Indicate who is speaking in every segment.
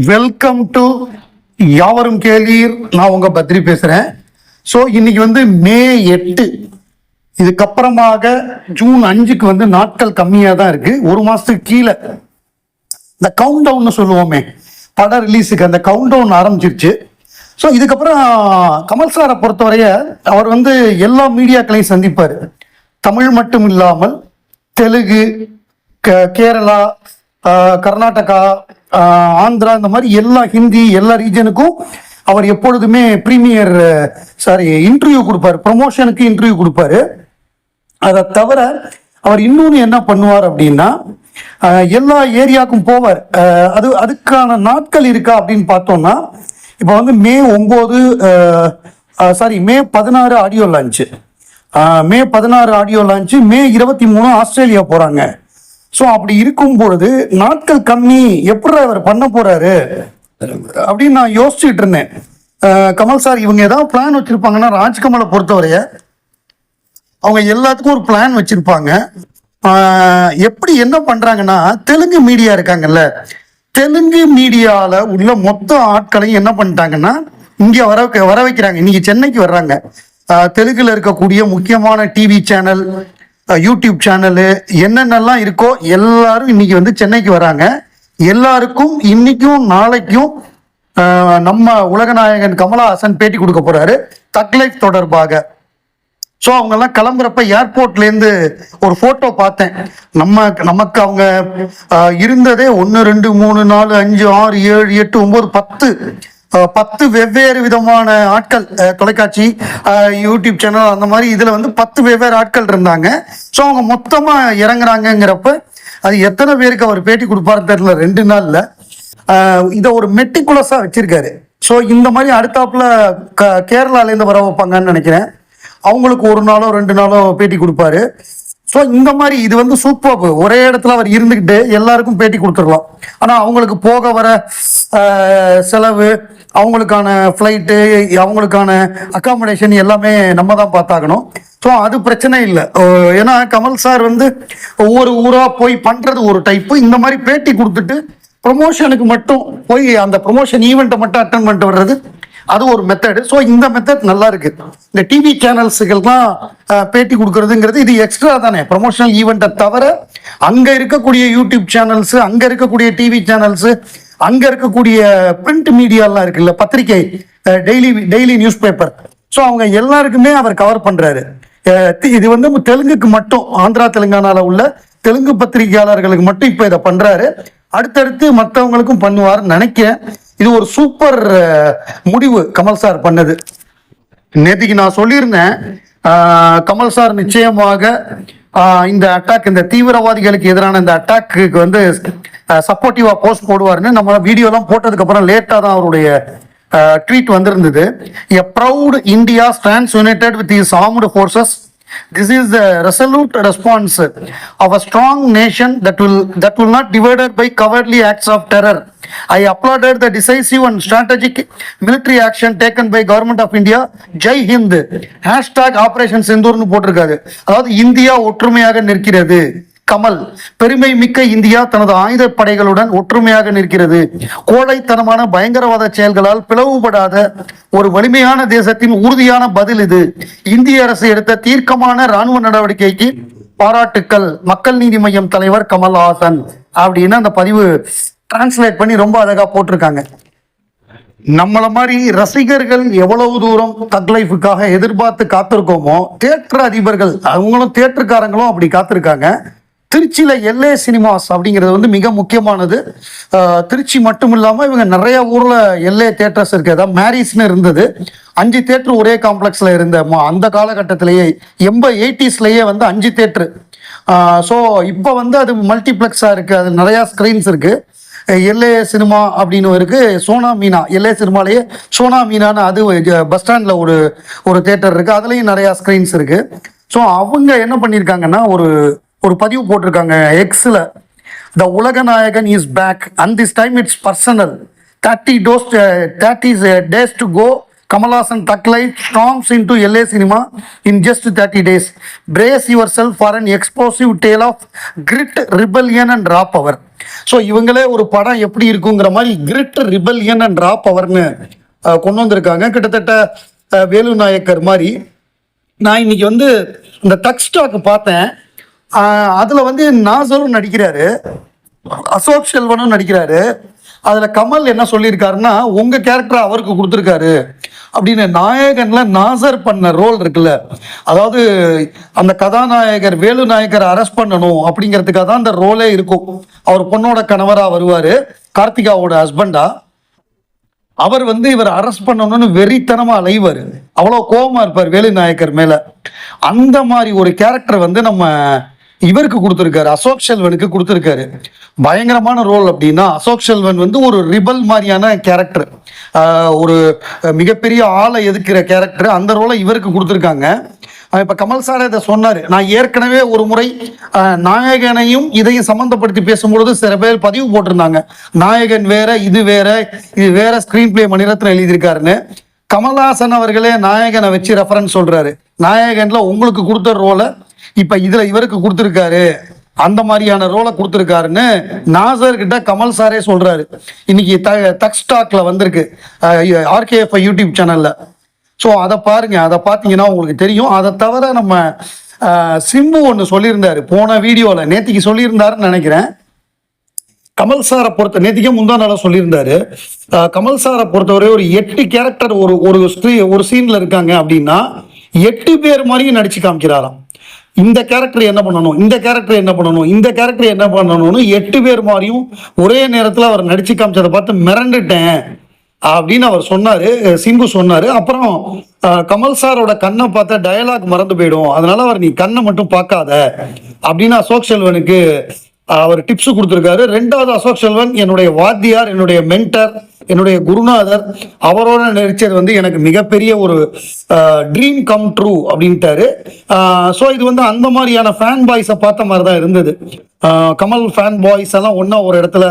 Speaker 1: Welcome to யாவரும் கேளீர். நான் உங்க பத்ரி பேசுறேன். ஸோ இன்னைக்கு வந்து மே 8. இதுக்கப்புறமாக ஜூன் 5க்கு வந்து நாட்கள் கம்மியாக தான் இருக்கு. ஒரு மாசத்துக்கு கீழே இந்த கவுண்ட் டவுன் சொல்லுவோமே, படம் ரிலீஸுக்கு அந்த கவுண்ட் டவுன் ஆரம்பிச்சிருச்சு. ஸோ இதுக்கப்புறம் கமல் சாரை பொறுத்தவரைய அவர் வந்து எல்லா மீடியாக்களையும் சந்திப்பார். தமிழ் மட்டும் இல்லாமல் தெலுங்கு, கேரளா, கர்நாடகா, ஆந்திரா, இந்த மாதிரி எல்லா ஹிந்தி எல்லா ரீஜனுக்கும் அவர் எப்பொழுதுமே இன்டர்வியூ கொடுப்பாரு, ப்ரொமோஷனுக்கு இன்டர்வியூ கொடுப்பாரு. அதை தவிர அவர் இன்னொன்று என்ன பண்ணுவார் அப்படின்னா, எல்லா ஏரியாவுக்கும் போவார். அதுக்கான நாட்கள் இருக்கா அப்படின்னு பார்த்தோம்னா, இப்போ வந்து மே 16 ஆடியோ லான்ச்சு, மே 16 ஆடியோ லான்ச்சு, மே 23 ஆஸ்திரேலியா போறாங்க. ஸோ அப்படி இருக்கும் பொழுது நாட்கள் கம்மி, எப்படி அவர் பண்ண போறாரு அப்படின்னு நான் யோசிச்சுட்டு இருந்தேன். கமல் சார் இவங்க ஏதாவது பிளான் வச்சிருப்பாங்கன்னா, ராஜ்கமலை பொறுத்தவரைய அவங்க எல்லாத்துக்கும் ஒரு பிளான் வச்சிருப்பாங்க. எப்படி என்ன பண்றாங்கன்னா, தெலுங்கு மீடியா இருக்காங்கல்ல, தெலுங்கு மீடியால உள்ள மொத்த ஆட்களையும் என்ன பண்ணிட்டாங்கன்னா இங்க வர வைக்கிறாங்க. இன்னைக்கு சென்னைக்கு வர்றாங்க. தெலுங்குல இருக்கக்கூடிய முக்கியமான டிவி சேனல், யூடியூப் சேனலு, என்னென்னலாம் இருக்கோ எல்லாரும் இன்னைக்கு வந்து சென்னைக்கு வராங்க. எல்லாருக்கும் இன்னைக்கும் நாளைக்கும் நம்ம உலகநாயகன் கமலஹாசன் பேட்டி கொடுக்க போறாரு தக் லைஃப் தொடர்பாக. ஸோ அவங்கெல்லாம் கிளம்புறப்ப ஏர்போர்ட்லேருந்து ஒரு ஃபோட்டோ பார்த்தேன். நமக்கு அவங்க இருந்ததே 1 2 3 4 5 6 7 8 9 10 வெவ்வேறு விதமான ஆட்கள், தொலைக்காட்சி, யூடியூப் சேனல், அந்த மாதிரி இதில் வந்து 10 வெவ்வேறு ஆட்கள் இருந்தாங்க. ஸோ அவங்க மொத்தமாக இறங்குறாங்கிறப்ப அது எத்தனை பேருக்கு அவர் பேட்டி கொடுப்பாருன்னு தெரியல. 2 நாளில் இதை ஒரு மெட்டிகுலஸாக வச்சிருக்காரு. ஸோ இந்த மாதிரி அடுத்தாப்புல கேரளாலேருந்து வர வைப்பாங்கன்னு நினைக்கிறேன். அவங்களுக்கு 1 நாளோ 2 நாளோ பேட்டி கொடுப்பாரு. ஸோ இந்த மாதிரி இது வந்து சூப்பர். ஒரே இடத்துல அவர் இருந்துக்கிட்டு எல்லாருக்கும் பேட்டி கொடுத்துடலாம். ஆனால் அவங்களுக்கு போக வர செலவு, அவங்களுக்கான ஃப்ளைட்டு, அவங்களுக்கான அக்காமடேஷன் எல்லாமே நம்ம தான் பார்த்தாகணும். ஸோ அது பிரச்சனை இல்லை. ஏன்னா கமல் சார் வந்து ஒவ்வொரு ஊராக போய் பண்ணுறது ஒரு டைப்பு. இந்த மாதிரி பேட்டி கொடுத்துட்டு ப்ரொமோஷனுக்கு மட்டும் போய் அந்த ப்ரொமோஷன் ஈவெண்ட்டை மட்டும் அட்டன் பண்ணிட்டு வர்றது, அது ஒரு மெத்தடு. ஸோ இந்த மெத்தட் நல்லா இருக்கு. இந்த டிவி சேனல்ஸுக்கெல்லாம் பேட்டி கொடுக்கறதுங்கிறது இது எக்ஸ்ட்ரா தானே. ப்ரொமோஷனல் ஈவெண்ட்டை தவிர அங்கே இருக்கக்கூடிய யூடியூப் சேனல்ஸு, அங்கே இருக்கக்கூடிய டிவி சேனல்ஸு, அங்கே இருக்கக்கூடிய பிரிண்ட் மீடியாலாம் இருக்குல்ல, பத்திரிகை, டெய்லி நியூஸ் பேப்பர், ஸோ அவங்க எல்லாருக்குமே அவர் கவர் பண்ணுறாரு. இது வந்து தெலுங்குக்கு மட்டும், ஆந்திரா தெலுங்கானால உள்ள தெலுங்கு பத்திரிகையாளர்களுக்கு மட்டும் இப்போ இதை பண்ணுறாரு. அடுத்தடுத்து மற்றவங்களுக்கும் பண்ணுவார்னு நினைக்கிறேன். இது ஒரு சூப்பர் முடிவு கமல் சார் பண்ணது. நேற்றுக்கு நான் சொல்லியிருந்தேன், கமல் சார் நிச்சயமாக இந்த அட்டாக், இந்த தீவிரவாதிகளுக்கு எதிரான இந்த அட்டாக்கு வந்து சப்போர்ட்டிவா போஸ்ட் போடுவார்னு நம்ம வீடியோலாம் போட்டதுக்கு அப்புறம் லேட்டா தான் அவருடைய ட்வீட் வந்திருந்தது. A proud India stands united with his armed forces. This is the resolute response of a strong nation that will not divided by cowardly acts of terror. I applauded the decisive and strategic military action taken by Government of India. Jai Hind. #Operation Sindoor னு போட்டிருக்காரு. அதாவது India ஒற்றுமையாக நிற்கிறது. கமல், பெருமை மிக்க India தனது ஆயுத படைகளுடன் ஒற்றுமையாக நிற்கிறது. கோழைத்தனமான பயங்கரவாத செயல்களால் பிளவுபடாத ஒரு வலிமையான தேசத்தின் உறுதியான பதில் இது. இந்திய அரசு எடுத்த தீர்க்கமான ராணுவ நடவடிக்கைக்கு பாராட்டுக்கள். மக்கள் நீதி மய்யம் தலைவர் கமல்ஹாசன் அப்படின்னு அந்த பதிவு டிரான்ஸ்லேட் பண்ணி ரொம்ப அழகா போட்டிருக்காங்க. நம்மள மாதிரி ரசிகர்கள் எவ்வளவு தூரம் தக் லைஃபுக்காக எதிர்பார்த்து காத்திருக்கோமோ, தியேட்டர் அதிபர்கள் அவங்களும் தியேட்டருக்காரங்களும் அப்படி காத்திருக்காங்க. திருச்சியில எல்ஏ சினிமாஸ் அப்படிங்கிறது வந்து மிக முக்கியமானது. திருச்சி மட்டும் இல்லாமல் இவங்க நிறைய ஊர்ல எல்ஏ தியேட்டர்ஸ் இருக்கு. அதாவது மேரிஸ்னு இருந்தது, 5 தியேட்டர் ஒரே காம்ப்ளெக்ஸ்ல இருந்த அந்த காலகட்டத்திலேயே 80s வந்து 5 தியேட்டர். ஸோ இப்போ வந்து அது மல்டிப்ளெக்ஸா இருக்கு, அது நிறைய ஸ்கிரீன்ஸ் இருக்கு. எல்ஏ சினிமா அப்படின்னு இருக்கு, சோனா மீனா, எல்ஏ சினிமாலேயே சோனா மீனான்னு அது பஸ் ஸ்டாண்ட்ல ஒரு தியேட்டர் இருக்கு, அதுலேயும் நிறையா ஸ்க்ரீன்ஸ் இருக்கு. ஸோ அவங்க என்ன பண்ணியிருக்காங்கன்னா ஒரு பதிவு போட்டிருக்காங்க எக்ஸில். The Ulaganayagan is back and this time it's personal. 30 days to go. Kamalhassan Thug Life storms into LA cinema in just 30 days. Brace yourself for an explosive tale of grit, rebellion and raw power. So இவங்களே ஒரு படம் எப்படி இருக்குங்கிற மாதிரி grid rebellion and ரா பவர்னு கொண்டு வந்திருக்காங்க. கிட்டத்தட்ட வேலு நாயக்கர் மாதிரி. நான் இன்னைக்கு வந்து இந்த டக் ஸ்டாக் பார்த்தேன். அதில் வந்து நாசரும் நடிக்கிறாரு, அசோக் செல்வனும் நடிக்கிறாரு. அதில் கமல் என்ன சொல்லியிருக்காருன்னா, உங்கள் கேரக்டர் அவருக்கு கொடுத்துருக்காரு அப்படின்னு. நாயகன்ல நாசர் பண்ண ரோல் இருக்குல்ல, அதாவது அந்த கதாநாயகர் வேலு நாயக்கரை அரெஸ்ட் பண்ணணும் அப்படிங்கிறதுக்காக தான் அந்த ரோலே இருக்கும். அவர் பொண்ணோட கணவராக வருவார், கார்த்திகாவோட ஹஸ்பண்டா. அவர் வந்து இவர் அரெஸ்ட் பண்ணணும்னு வெறித்தனமாக அலைவார், அவ்வளோ கோபமாக இருப்பார் வேலு நாயக்கர் மேலே. அந்த மாதிரி ஒரு கேரக்டர் வந்து நம்ம இவருக்கு கொடுத்துருக்காரு, அசோக் செல்வனுக்கு கொடுத்துருக்காரு. பயங்கரமான ரோல். அப்படின்னா அசோக் செல்வன் வந்து ஒரு ரிபல் மாதிரியான கேரக்டர், ஒரு மிகப்பெரிய ஆளை எதிர்க்கிற கேரக்டர். அந்த ரோலை இவருக்கு கொடுத்துருக்காங்க. இப்போ கமல் சார் இதை சொன்னார். நான் ஏற்கனவே ஒரு முறை நாயகனையும் இதையும் சம்மந்தப்படுத்தி பேசும்பொழுது சில பேர் பதிவு போட்டிருந்தாங்க, நாயகன் வேற இது வேற, இது வேற ஸ்க்ரீன் பிளே மணிரத்னம் எழுதியிருக்காருன்னு. கமல்ஹாசன் அவர்களே நாயகனை வச்சு ரெஃபரன்ஸ் சொல்றாரு. நாயகன்ல உங்களுக்கு கொடுத்த ரோலை இப்ப இதுல இவருக்கு கொடுத்துருக்காரு, அந்த மாதிரியான ரோலை கொடுத்துருக்காருன்னு நாசர் கிட்ட கமல் சாரே சொல்றாரு. இன்னைக்கு தக் ஸ்டாக்ல வந்திருக்கு, RKF யூடியூப் சேனல்ல. ஸோ அதை பாருங்க, அதை பார்த்தீங்கன்னா உங்களுக்கு தெரியும். அதை தவிர நம்ம சிம்பு ஒன்று சொல்லியிருந்தாரு போன வீடியோவில், நேத்திக்கு சொல்லியிருந்தாருன்னு நினைக்கிறேன். கமல் சாரை பொறுத்த நேத்திக்கே முந்தா நாளாக சொல்லியிருந்தாரு. கமல் சாரை பொறுத்தவரை ஒரு 8 கேரக்டர் ஒரு சீன்ல இருக்காங்க அப்படின்னா 8 பேர் மாதிரியும் நடிச்சு காமிக்கிறாராம். இந்த கேரக்டர் என்ன பண்ணணும், இந்த கேரக்டர் என்ன பண்ணணும், இந்த கேரக்டர் என்ன பண்ணணும்னு 8 பேர் மாதிரியும் ஒரே நேரத்தில் அவர் நடிச்சு காமிச்சதை பார்த்து மிரண்டுட்டேன் அப்படின்னு அவர் சொன்னாரு, சிம்பு சொன்னாரு. அப்புறம் கமல் சாரோட கண்ணை பார்த்தா டயலாக் மறந்து போயிடும், அதனால அவர் நீ கண்ணை மட்டும் பார்க்காத அப்படின்னு அசோக் செல்வனுக்கு அவர் டிப்ஸ் கொடுத்துருக்காரு. 2வது அசோக் செல்வன் என்னுடைய வாத்தியார், என்னுடைய மென்டர், என்னுடைய குருநாதர். அவரோட நடிச்சது வந்து எனக்கு மிகப்பெரிய ஒரு ட்ரீம் கம் ட்ரூ அப்படின்ட்டாரு. ஸோ இது வந்து அந்த மாதிரியான ஃபேன் பாய்ஸை பார்த்த மாதிரி தான் இருந்தது. கமல் ஃபேன் பாய்ஸ் எல்லாம் ஒன்றா ஒரு இடத்துல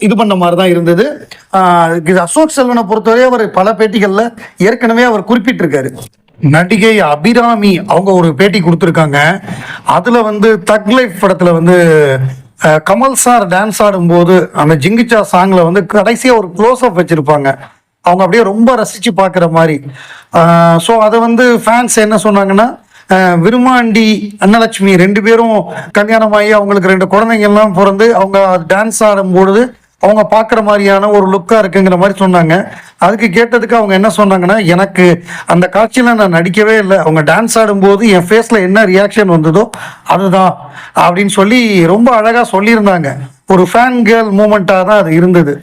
Speaker 1: இது பண்ண மாதிரி தான் இருந்தது. அசோக் செல்வனை பொறுத்தவரை அவர் பல பேட்டிகளில் ஏற்கனவே அவர் குறிப்பிட்டிருக்காரு. நடிகை அபிராமி அவங்க ஒரு பேட்டி கொடுத்துருக்காங்க. அதுல வந்து தக் லைஃப் படத்துல வந்து கமல் சார் டான்ஸ் ஆடும்போது அந்த ஜிங்கிச்சா சாங்ல வந்து கடைசியா ஒரு க்ளோஸ் அப் வச்சிருப்பாங்க, அவங்க அப்படியே ரொம்ப ரசிச்சு பார்க்குற மாதிரி. ஸோ அதை வந்து ஃபேன்ஸ் என்ன சொன்னாங்கன்னா, விருமாண்டி அன்னலட்சுமி 2 பேரும் கல்யாணமாகி அவங்களுக்கு 2 குழந்தைங்கள்லாம் பிறந்து அவங்க டான்ஸ் ஆடும்பொழுது அவங்க பார்க்குற மாதிரியான ஒரு லுக்காக இருக்குங்கிற மாதிரி சொன்னாங்க. அதுக்கு கேட்டதுக்கு அவங்க என்ன சொன்னாங்கன்னா, எனக்கு அந்த காட்சியில் நான் நடிக்கவே இல்லை, அவங்க டான்ஸ் ஆடும்போது என் ஃபேஸில் என்ன ரியாக்ஷன் வந்ததோ அதுதான் அப்படின்னு சொல்லி ரொம்ப அழகாக சொல்லியிருந்தாங்க. ஒரு ஃபேன் கேர்ள் மூமெண்ட்டாக தான் அது இருந்தது.